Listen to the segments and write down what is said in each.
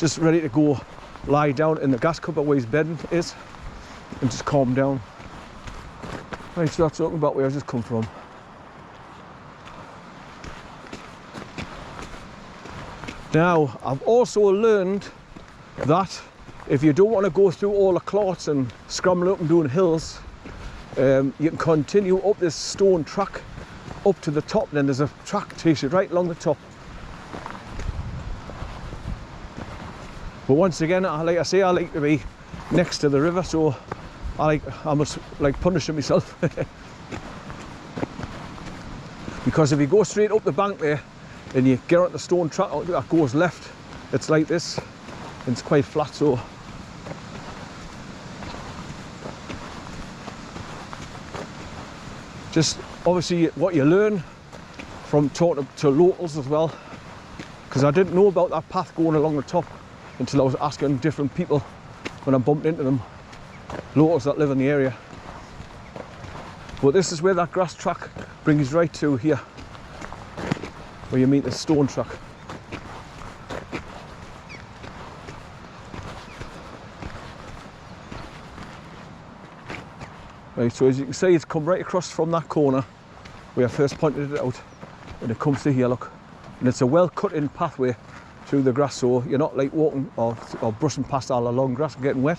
just ready to go lie down in the gas cupboard where his bedding is and just calm down. Right, so that's talking about where I've just come from. Now, I've also learned that if you don't want to go through all the clots and scramble up and doing hills, you can continue up this stone track up to the top. Then there's a track takes you right along the top. But once again, like I say, I like to be next to the river, so I must like punishing myself. Because if you go straight up the bank there and you get on the stone track that goes left, it's like this, and it's quite flat. So just obviously what you learn from talking to locals as well, because I didn't know about that path going along the top until I was asking different people when I bumped into them, locals that live in the area. But this is where that grass track brings right to here, where you meet the stone track. Right, so as you can see, it's come right across from that corner where I first pointed it out, and it comes to here, look. And it's a well cut in pathway through the grass, so you're not like walking or brushing past all the long grass and getting wet,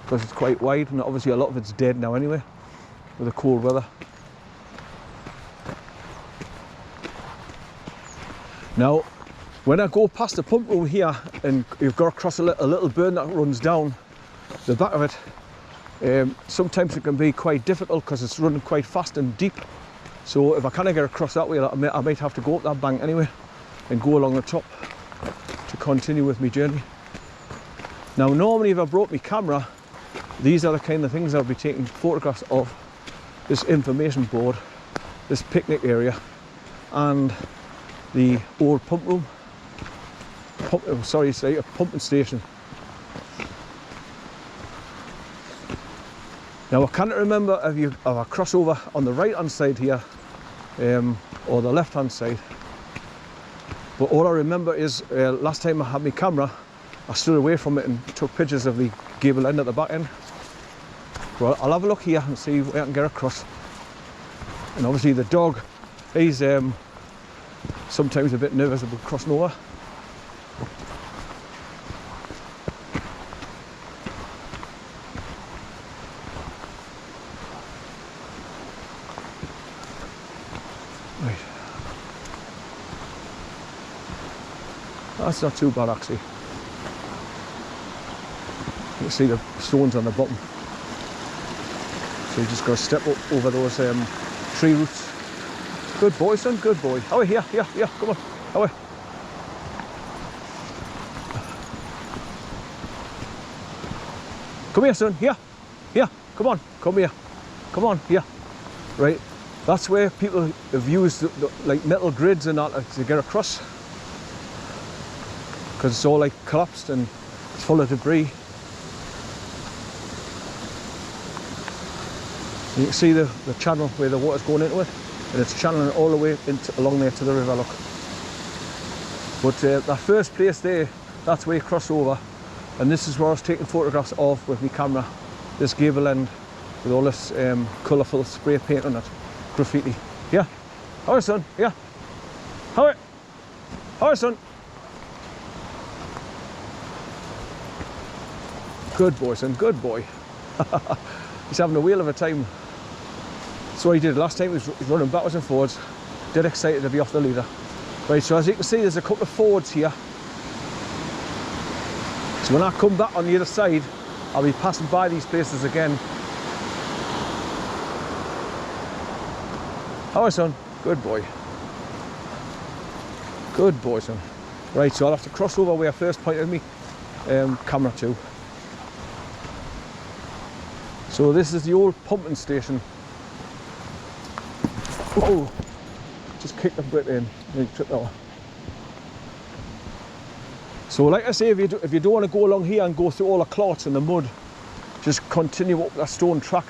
because it's quite wide, and obviously a lot of it's dead now anyway with the cold weather. Now when I go past the pump room here, and you've got to cross a little burn that runs down the back of it, sometimes it can be quite difficult because it's running quite fast and deep. So if I can't get across that way, I might have to go up that bank anyway and go along the top to continue with my journey. Now normally if I brought my camera, these are the kind of things I'll be taking photographs of: this information board, this picnic area, and the old pump room, a pumping station. Now I can't remember if I cross over on the right hand side here or the left hand side, but all I remember is last time I had my camera, I stood away from it and took pictures of the gable end at the back end. Well, I'll have a look here and see where I can get across. And obviously the dog, he's sometimes a bit nervous about crossing over. Right. That's not too bad actually. You can see the stones on the bottom. So you just got to step up over those tree roots. Good boy, son, good boy. Oh, here, come on. Oh, come here, son, here, come on, come here, come on, here. Right, that's where people have used like metal grids and that to get across, because it's all like collapsed and it's full of debris. You can see the channel where the water's going into it, and it's channeling all the way along there to the river, look. But that first place there, that's where you cross over, and this is where I was taking photographs of with my camera, this gable end with all this colourful spray paint on it, graffiti. Yeah, hi son, yeah, hi son. Good boy, son, good boy. He's having a whale of a time. That's what he did last time. He's running backwards and forwards, dead excited to be off the leader. Right, so as you can see, there's a couple of fords here. So when I come back on the other side, I'll be passing by these places again. Hi son, good boy. Good boy, son. Right, so I'll have to cross over where I first pointed me camera to. So this is the old pumping station. Oh, just kicked a bit in. So like I say, if you don't want to go along here and go through all the clots and the mud, just continue up that stone track,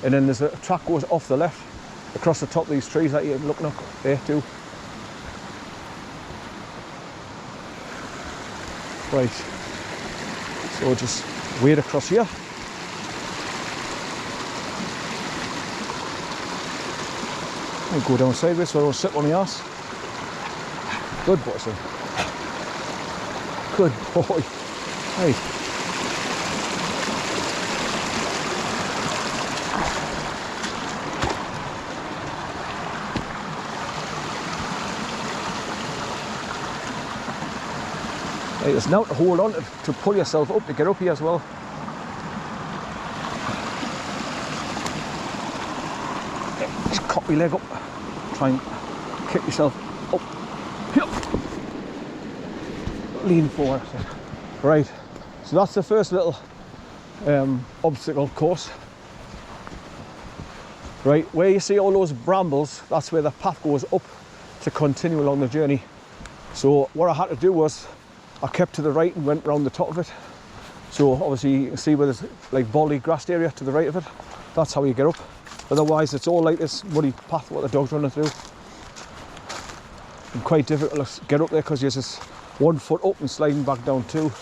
and then there's a track goes off the left across the top of these trees that you're looking up there too. Right, so just wade across here. And go down sideways so I don't slip on the arse. Good boy, son. Good boy. Right. Right, it's now to hold on to pull yourself up to get up here as well. Just cock your leg up. Try and kick yourself up. Here. Lean forward. Right, so that's the first little obstacle course. Right, where you see all those brambles, that's where the path goes up to continue along the journey. So what I had to do was, I kept to the right and went round the top of it. So obviously you can see where there's like baldy grassed area to the right of it. That's how you get up. Otherwise it's all like this muddy path what the dog's running through. And quite difficult to get up there because you're just 1 foot up and sliding back down too.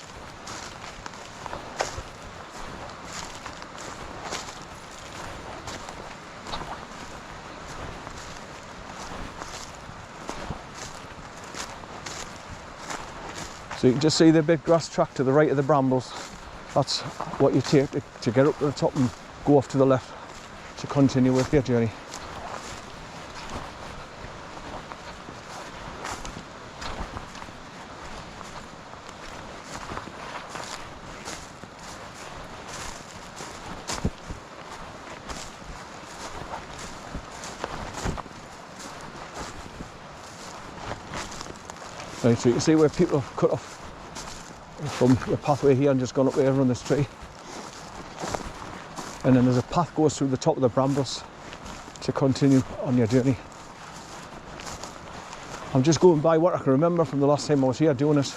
So you can just see the big grass track to the right of the brambles. That's what you take to get up to the top and go off to the left to continue with your journey. Right, so you can see where people have cut off from the pathway here and just gone up there and run this tree. And then there's a path goes through the top of the brambles to continue on your journey. I'm just going by what I can remember from the last time I was here doing it.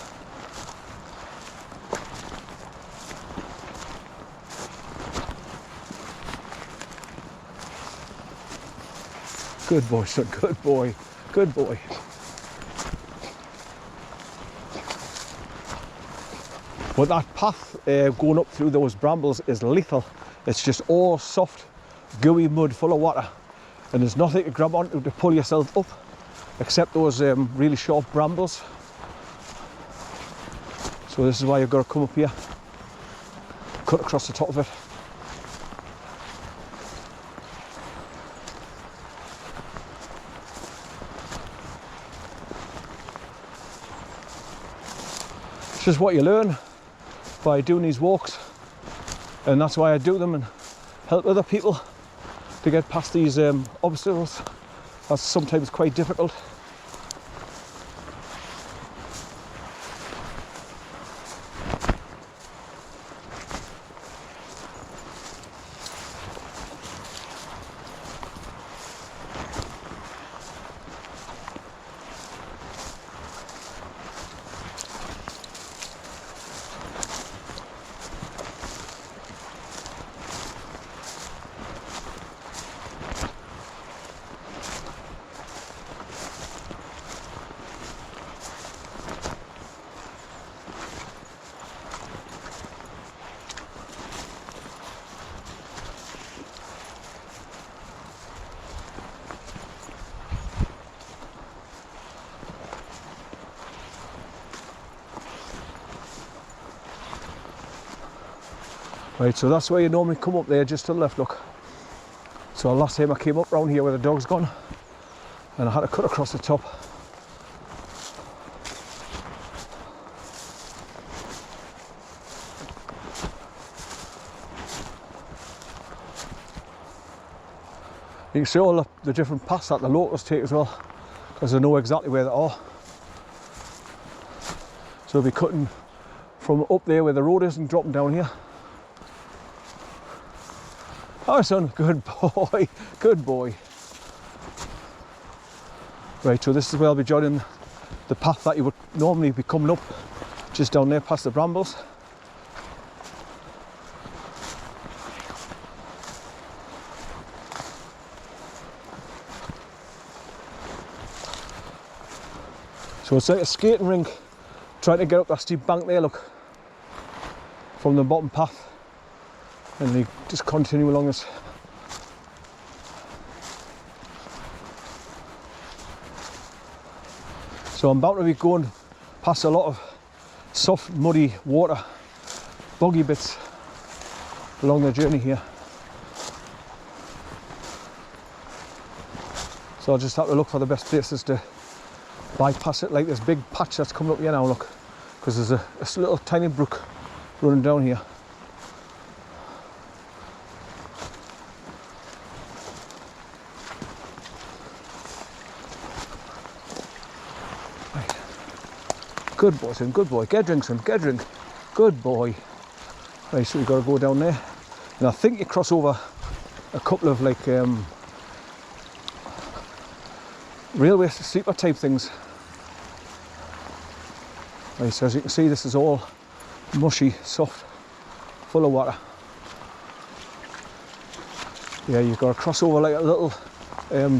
Good boy, son, good boy, good boy. But that path going up through those brambles is lethal. It's just all soft, gooey mud full of water. And there's nothing to grab onto to pull yourself up, except those really sharp brambles. So this is why you've got to come up here, cut across the top of it. It's just what you learn by doing these walks, and that's why I do them and help other people to get past these obstacles. That's sometimes quite difficult. Right, so that's where you normally come up there, just to the left, look. So last time I came up round here where the dog's gone, and I had to cut across the top. You can see all the different paths that the locals take as well, because they know exactly where they are. So they'll be cutting from up there where the road is and dropping down here. Oh son, good boy, good boy. Right, so this is where I'll be joining the path that you would normally be coming up, just down there past the brambles. So it's like a skating rink trying to get up that steep bank there, look, from the bottom path, and they just continue along this. So I'm about to be going past a lot of soft, muddy water, boggy bits along the journey here. So I'll just have to look for the best places to bypass it, like this big patch that's coming up here now, look, because there's a little tiny brook running down here. Right. Good boy, son, good boy. Get a drink, son, get a drink. Good boy. Right, so we've got to go down there. And I think you cross over a couple of like railway sleeper type things. Right, so as you can see, this is all mushy, soft, full of water. Yeah, you've got to cross over like a little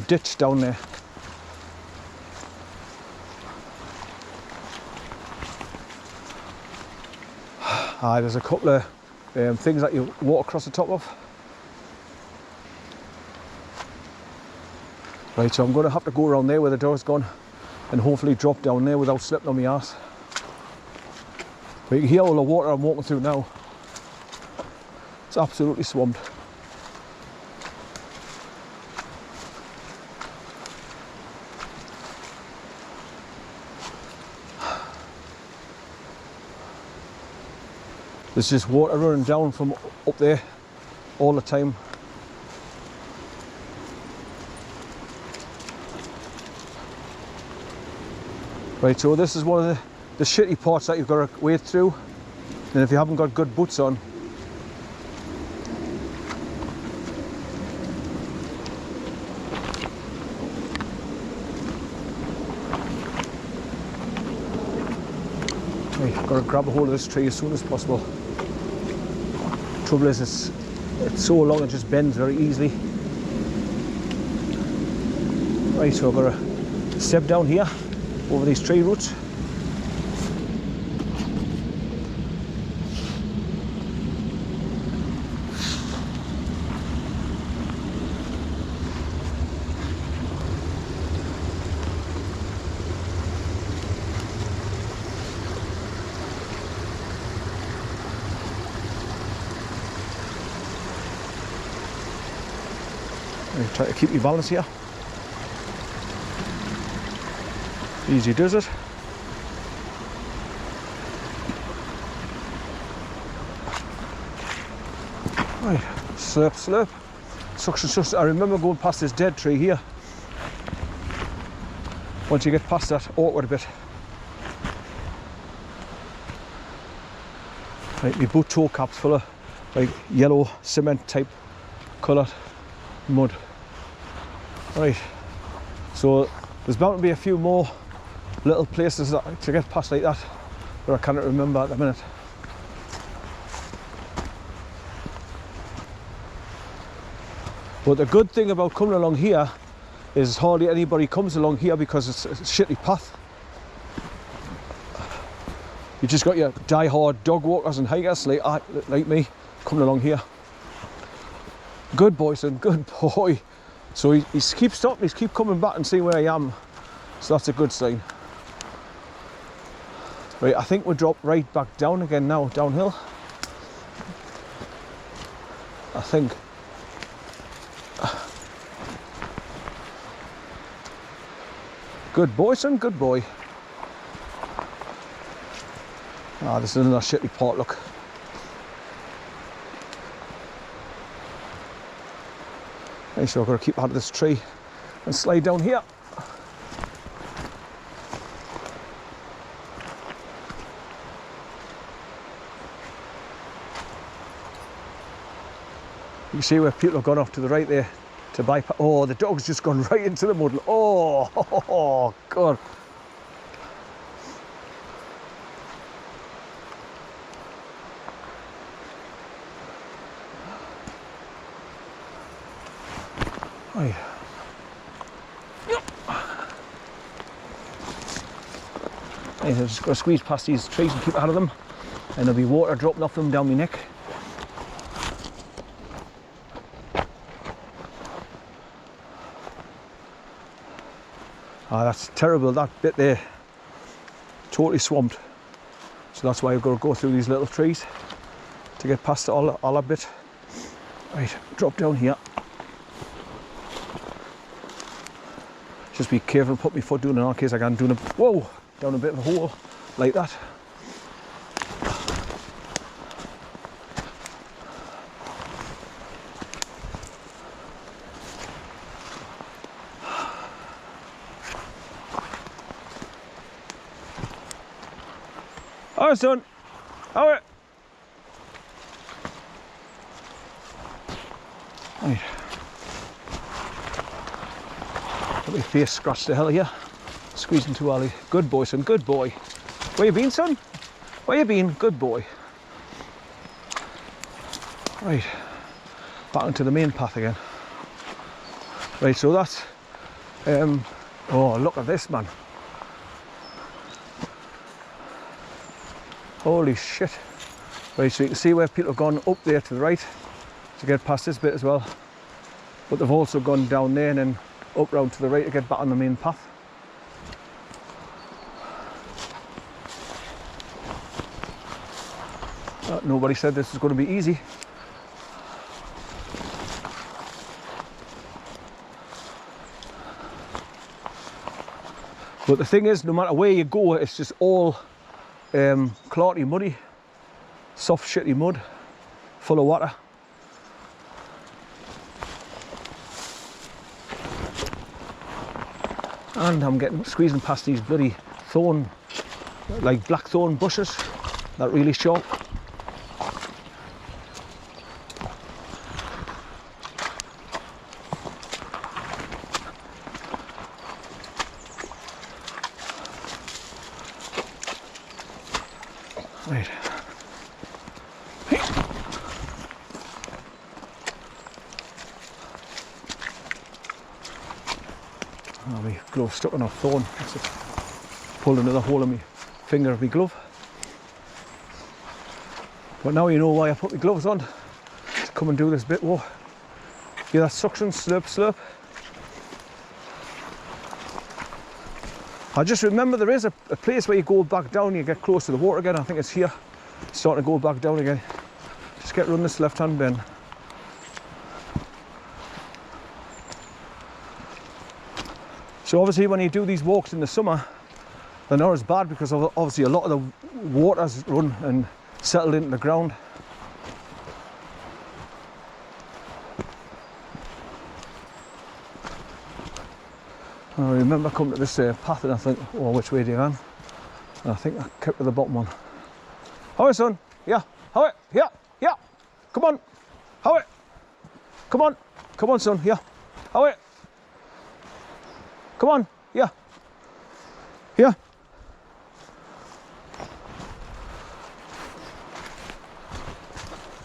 ditch down there. There's a couple of things that you walk across the top of. Right, so I'm going to have to go around there where the door's gone and hopefully drop down there without slipping on my arse. But you can hear all the water I'm walking through now. It's absolutely swamped. There's just water running down from up there all the time. Right, so this is one of the shitty parts that you've got to wade through, and if you haven't got good boots on, you've got to grab a hold of this tree as soon as possible. Trouble is, it's so long it just bends very easily. Right, so I've got to step down here over these tree roots. Try to keep your balance here. Easy does it. Right, slurp, slurp. Suction, suction. I remember going past this dead tree here. Once you get past that awkward bit. Right, my boot toe cap's full of like yellow cement type coloured mud. Right, so there's bound to be a few more little places that, to get past like that, but I cannot remember at the minute. But the good thing about coming along here is hardly anybody comes along here because it's a shitty path. You just got your die-hard dog walkers and hikers like me coming along here. Good boy, son, good boy. So he keeps stopping, he's keep coming back and seeing where I am. So that's a good sign. Right, I think we'll drop right back down again now, downhill. I think. Good boy, son, good boy. This is another shitty part, look. Okay, so I've got to keep out of this tree and slide down here. You can see where people have gone off to the right there to bypass. Oh, the dog's just gone right into the mud. Oh, God. Right. Right, I've just got to squeeze past these trees and keep out of them, and there'll be water dropping off them down my neck. Ah, that's terrible, that bit there. Totally swamped. So that's why I've got to go through these little trees to get past all that bit. Right, drop down here. Just be careful, put my foot down in case I can do whoa, down a bit of a hole like that. Oh, son. Oh, right. Got my face scratched the hell here. Squeezing to Ollie. Good boy, son. Good boy. Where you been, son? Where you been? Good boy. Right. Back into the main path again. Right, so that's... oh, look at this, man. Holy shit. Right, so you can see where people have gone up there to the right to get past this bit as well. But they've also gone down there and then up round to the right to get back on the main path. Nobody said this was going to be easy. But the thing is, no matter where you go, it's just all clarty, muddy, soft, shitty mud, full of water. And I'm squeezing past these bloody thorn, like blackthorn bushes, that really sharp. Right. Oh, my glove stuck on a thorn. Pulled another hole in my finger of my glove. But now you know why I put my gloves on. To come and do this bit. Whoa. Hear that suction? Slurp, slurp. I just remember there is a place where you go back down, you get close to the water again. I think it's here. Starting to go back down again. Just get run this left hand bend. So obviously when you do these walks in the summer, they're not as bad because obviously a lot of the water's run and settled into the ground. I remember coming to this path and I think, oh, which way do you run? And I think I kept to the bottom one. How it, son? Yeah. How it? Yeah. Yeah. Come on. How it? Come on. Come on, son. Yeah. How it? Come on. Yeah. Yeah.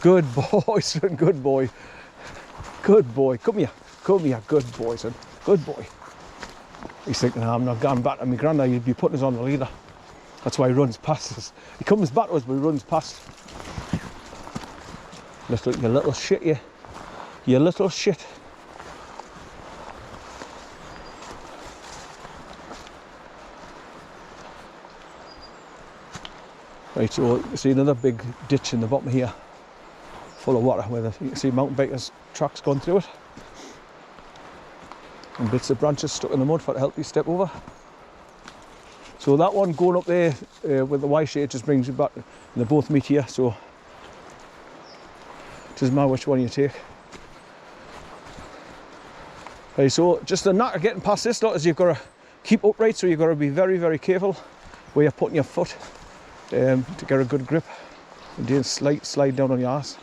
Good boy, son. Good boy. Good boy. Come here. Come here. Good boy, son. Good boy. He's thinking, oh, I'm not going back to my granddad, you'd be putting us on the leader. That's why he runs past us. He comes back to us, but he runs past. Just look, you little shit, you. You little shit. Right, so you see another big ditch in the bottom here, full of water, where you can see mountain bikers' tracks going through it. And bits of branches stuck in the mud for to help you step over. So that one going up there with the Y shape just brings you back, and they both meet here, so it doesn't matter which one you take. Right, so just the knack of getting past this lot is you've got to keep upright, so you've got to be very, very careful where you're putting your foot to get a good grip and doing slide down on your ass.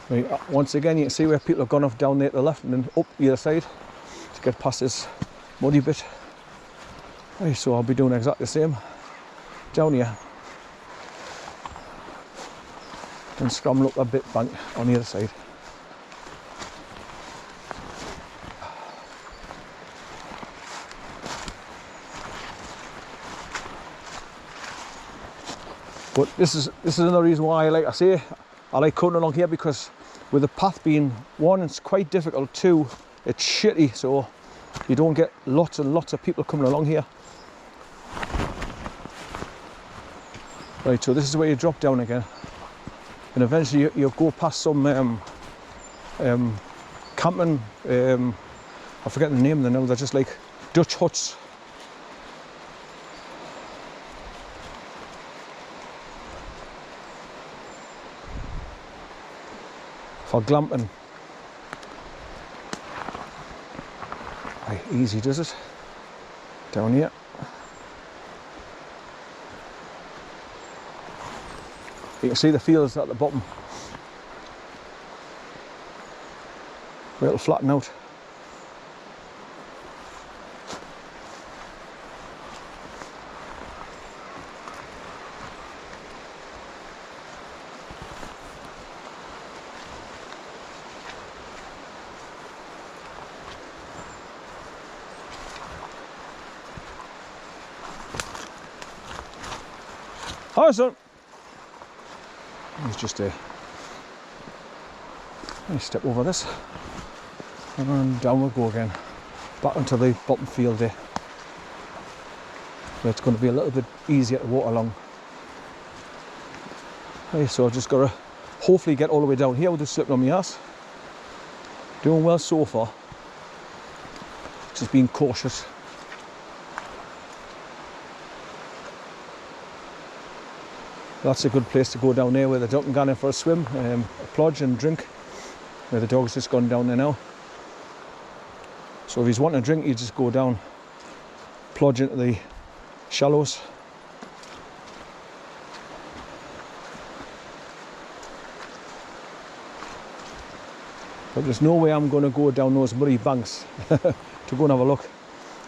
Right, once again you can see where people have gone off down there to the left and then up the other side to get past this muddy bit. Right, so I'll be doing exactly the same down here and scramble up a bit bank on the other side. But this is another reason why, like I say, I like coming along here, because with the path being, one, it's quite difficult, two, it's shitty, so you don't get lots and lots of people coming along here. Right, so this is where you drop down again, and eventually you go past some camping, I forget the name of them now, they're just like Dutch huts. For glamping. Right, easy does it. Down here. You can see the fields at the bottom. Where it'll flatten out. Hi, son. He's just a. Let me step over this, and down we'll go again, back onto the bottom field there. Where it's going to be a little bit easier to walk along. Okay, so I've just got to hopefully get all the way down here without slipping on my ass. Doing well so far. Just being cautious. That's a good place to go down there where the duck can go in for a swim, a plodge and drink, where the dog's just gone down there now. So if he's wanting a drink, you just go down, plodge into the shallows. But there's no way I'm going to go down those muddy banks to go and have a look,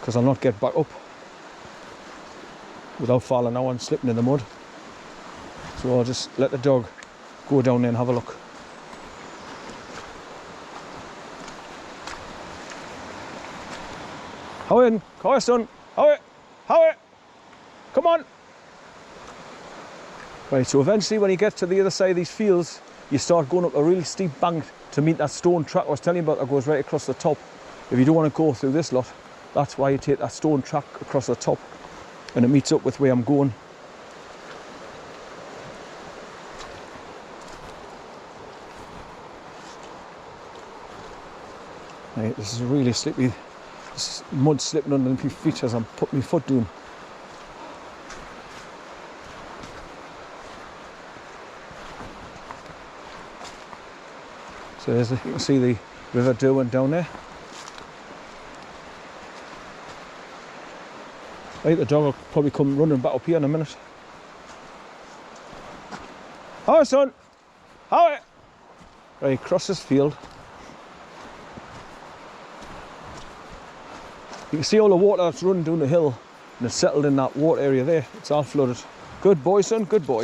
because I'll not get back up without falling out and slipping in the mud. So I'll just let the dog go down there and have a look. Howie, come on, son. Howie, come on. Right, so eventually when you get to the other side of these fields, you start going up a really steep bank to meet that stone track I was telling you about that goes right across the top. If you don't want to go through this lot, that's why you take that stone track across the top, and it meets up with where I'm going. Right, this is really slippy. This mud slipping under my feet as I'm putting my foot down. So as you can see the River Derwent down there. Right, the dog will probably come running back up here in a minute. Hi, son. Hi. Right, across this field. You can see all the water that's running down the hill, and it's settled in that water area there. It's all flooded. Good boy, son, good boy.